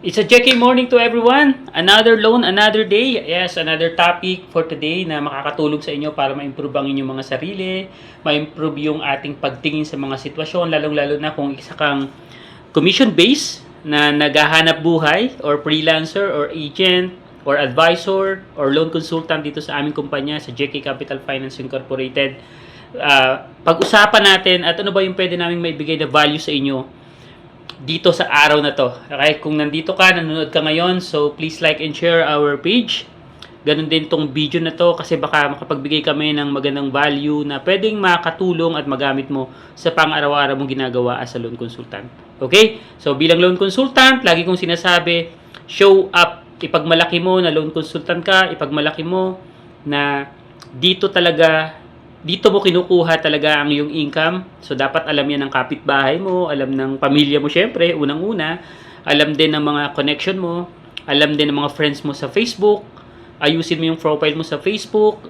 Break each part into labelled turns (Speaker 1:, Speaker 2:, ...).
Speaker 1: It's a JK morning to everyone. Another loan, another day. Yes, another topic for today na makakatulong sa inyo para ma-improve ang inyong mga sarili, ma-improve yung ating pagtingin sa mga sitwasyon, lalong-lalo na kung isa kang commission-based na naghahanap buhay or freelancer or agent or advisor or loan consultant dito sa aming kumpanya sa JK Capital Finance Incorporated. Pag-usapan natin at ano ba yung pwede namin maibigay na value sa inyo dito sa araw na to. Okay, kung nandito ka, nanonood ka ngayon, so please like and share our page. Ganun din tong video na to kasi baka makapagbigay kami ng magandang value na pwedeng makatulong at magamit mo sa pang-araw-araw mong ginagawa as a loan consultant. Okay? So bilang loan consultant, lagi kong sinasabi, show up. Ipagmalaki mo na loan consultant ka, ipagmalaki mo na dito mo kinukuha talaga ang iyong income. So, dapat alam yan ng kapitbahay mo, alam ng pamilya mo syempre, unang-una. Alam din ng mga connection mo, alam din ng mga friends mo sa Facebook. Ayusin mo yung profile mo sa Facebook.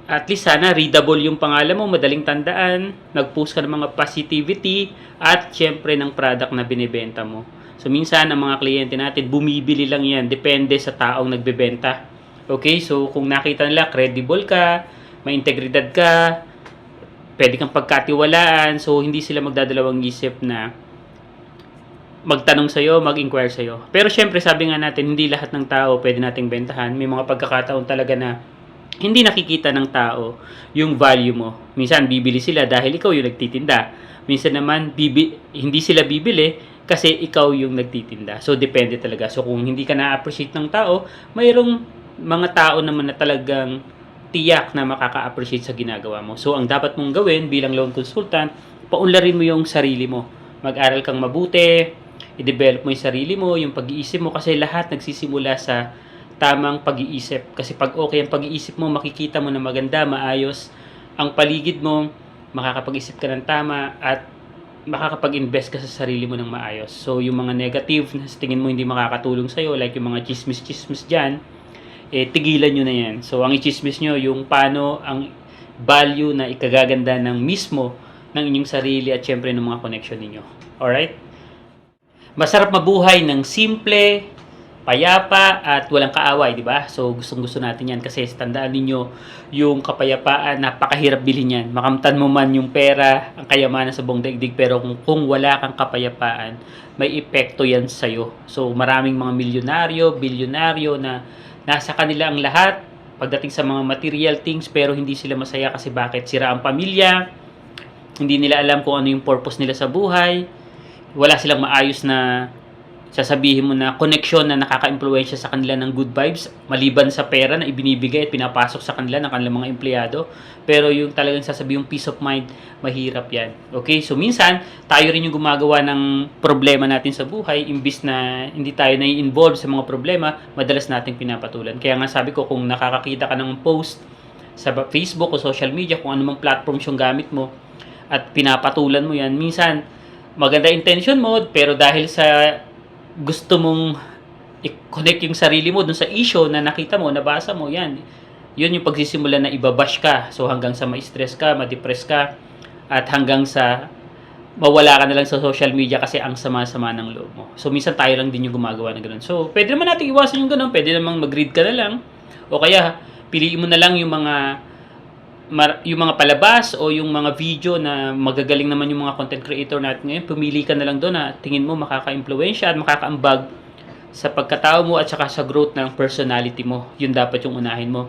Speaker 1: At least sana readable yung pangalan mo, madaling tandaan. Nag-post ka ng mga positivity at syempre ng product na binibenta mo. So, minsan ang mga kliyente natin, bumibili lang yan. Depende sa taong nagbebenta. Okay? So, kung nakita nila, credible ka, may integridad ka, pwede kang pagkatiwalaan, so hindi sila magdadalawang isip na magtanong sa'yo, mag-inquire sa'yo. Pero syempre, sabi nga natin, hindi lahat ng tao pwede nating bentahan. May mga pagkakataon talaga na hindi nakikita ng tao yung value mo. Minsan, bibili sila dahil ikaw yung nagtitinda. Minsan naman, hindi sila bibili kasi ikaw yung nagtitinda. So, depende talaga. So, kung hindi ka na-appreciate ng tao, mayroong mga tao naman na talagang tiyak na makaka-appreciate sa ginagawa mo. So, ang dapat mong gawin bilang loan consultant, paunlarin mo yung sarili mo. Mag-aral kang mabuti, i-develop mo yung sarili mo, yung pag-iisip mo, kasi lahat nagsisimula sa tamang pag-iisip. Kasi pag okay ang pag-iisip mo, makikita mo na maganda, maayos ang paligid mo, makakapag-isip ka ng tama, at makakapag-invest ka sa sarili mo ng maayos. So, yung mga negative na sa tingin mo hindi makakatulong sa'yo, like yung mga chismis-chismis dyan, tigilan nyo na yan. So, ang i-chismis nyo, yung paano ang value na ikagaganda ng mismo ng inyong sarili at syempre ng mga connection ninyo. Alright? Masarap mabuhay ng simple, payapa, at walang kaaway, di ba? So, gustong-gusto natin yan kasi tandaan ninyo, yung kapayapaan, napakahirap bilhin yan. Makamtan mo man yung pera, ang kayamanan sa buong daigdig, pero kung wala kang kapayapaan, may epekto yan sa'yo. So, maraming mga milyonaryo, bilyonaryo na nasa kanila ang lahat pagdating sa mga material things pero hindi sila masaya kasi bakit? Sira ang pamilya, hindi nila alam kung ano yung purpose nila sa buhay, wala silang maayos na sasabihin mo na connection na nakaka-impluwensya sa kanila ng good vibes maliban sa pera na ibinibigay at pinapasok sa kanila ng kanilang mga empleyado. Pero yung talagang sasabihin yung peace of mind, mahirap yan. Okay? So minsan, tayo rin yung gumagawa ng problema natin sa buhay imbis na hindi tayo nai-involve sa mga problema, madalas nating pinapatulan. Kaya nga sabi ko, kung nakakakita ka ng post sa Facebook o social media, kung anumang platforms yung gamit mo at pinapatulan mo yan, minsan maganda intention mo pero dahil sa gusto mong i-connect yung sarili mo dun sa issue na nakita mo, nabasa mo, yan. Yun yung pagsisimula na ibabash ka. So hanggang sa ma-stress ka, ma-depress ka, at hanggang sa mawala ka na lang sa social media kasi ang sama-sama ng loob mo. So minsan tayo lang din yung gumagawa ng ganun. So pwede naman natin iwasan yung ganun. Pwede namang mag-read ka na lang. O kaya piliin mo na lang yung mga palabas o yung mga video na magagaling naman yung mga content creator natin ngayon, pumili ka na lang doon na tingin mo makaka-impluwensya at makakaambag sa pagkatao mo at saka sa growth ng personality mo. Yun dapat yung unahin mo.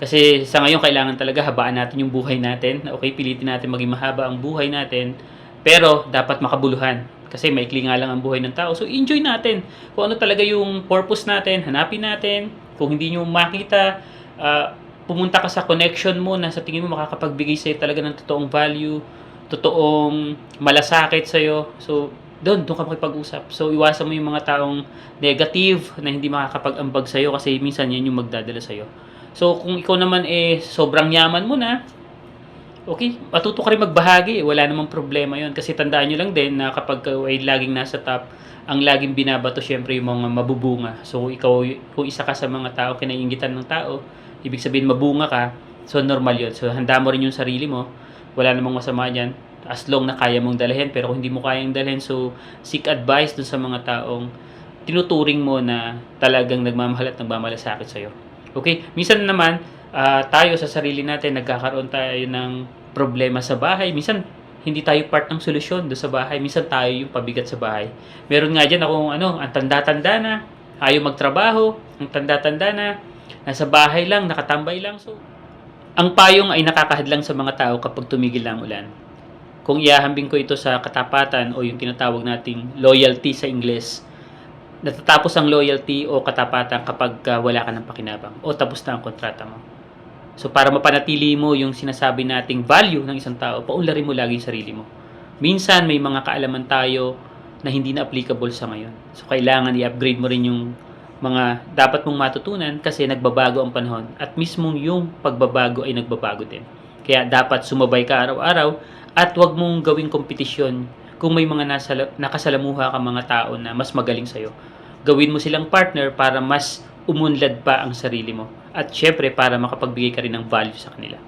Speaker 1: Kasi sa ngayon, kailangan talaga habaan natin yung buhay natin. Okay, pilitin natin maging mahaba ang buhay natin, pero dapat makabuluhan. Kasi maikli nga lang ang buhay ng tao. So, enjoy natin. Kung ano talaga yung purpose natin, hanapin natin. Kung hindi nyo makita, pumunta ka sa connection mo na sa tingin mo makakapagbigay sa'yo talaga ng totoong value, totoong malasakit sa'yo. So, doon ka makipag-usap. So, iwasan mo yung mga taong negative na hindi makakapag-ambag sa'yo kasi minsan yan yung magdadala sa'yo. So, kung ikaw naman sobrang yaman mo na, okay, matuto ka rin magbahagi. Wala namang problema yon. Kasi tandaan nyo lang din na kapag ay laging nasa top, ang laging binabato syempre yung mga mabubunga. So, ikaw, kung isa ka sa mga tao, kinaiingitan ng tao, ibig sabihin mabunga ka, so normal yun. So handa mo rin yung sarili mo, wala namang masama dyan, as long na kaya mong dalhin. Pero kung hindi mo kayang dalhin, so seek advice dun sa mga taong tinuturing mo na talagang nagmamahal at nagmamalasakit sa'yo. Okay? Minsan naman, tayo sa sarili natin, nagkakaroon tayo ng problema sa bahay. Minsan, hindi tayo part ng solusyon doon sa bahay. Minsan tayo yung pabigat sa bahay. Meron nga dyan akong ang tanda-tanda na, ayaw magtrabaho, ang tanda-tanda na, nasa bahay lang, nakatambay lang. So, ang payong ay nakakahadlang sa mga tao kapag tumigil ang ulan. Kung iahambing ko ito sa katapatan o yung tinatawag nating loyalty sa Ingles, natatapos ang loyalty o katapatan kapag wala ka ng pakinabang o tapos na ang kontrata mo. So para mapanatili mo yung sinasabi nating value ng isang tao, paunlarin mo lagi yung sarili mo. Minsan may mga kaalaman tayo na hindi na applicable sa ngayon. So kailangan i-upgrade mo rin yung mga dapat mong matutunan kasi nagbabago ang panahon at mismong yung pagbabago ay nagbabago din. Kaya dapat sumabay ka araw-araw at huwag mong gawing kompetisyon kung may mga nakasalamuha ka mga tao na mas magaling sa'yo. Gawin mo silang partner para mas umunlad pa ang sarili mo at syempre para makapagbigay ka rin ng value sa kanila.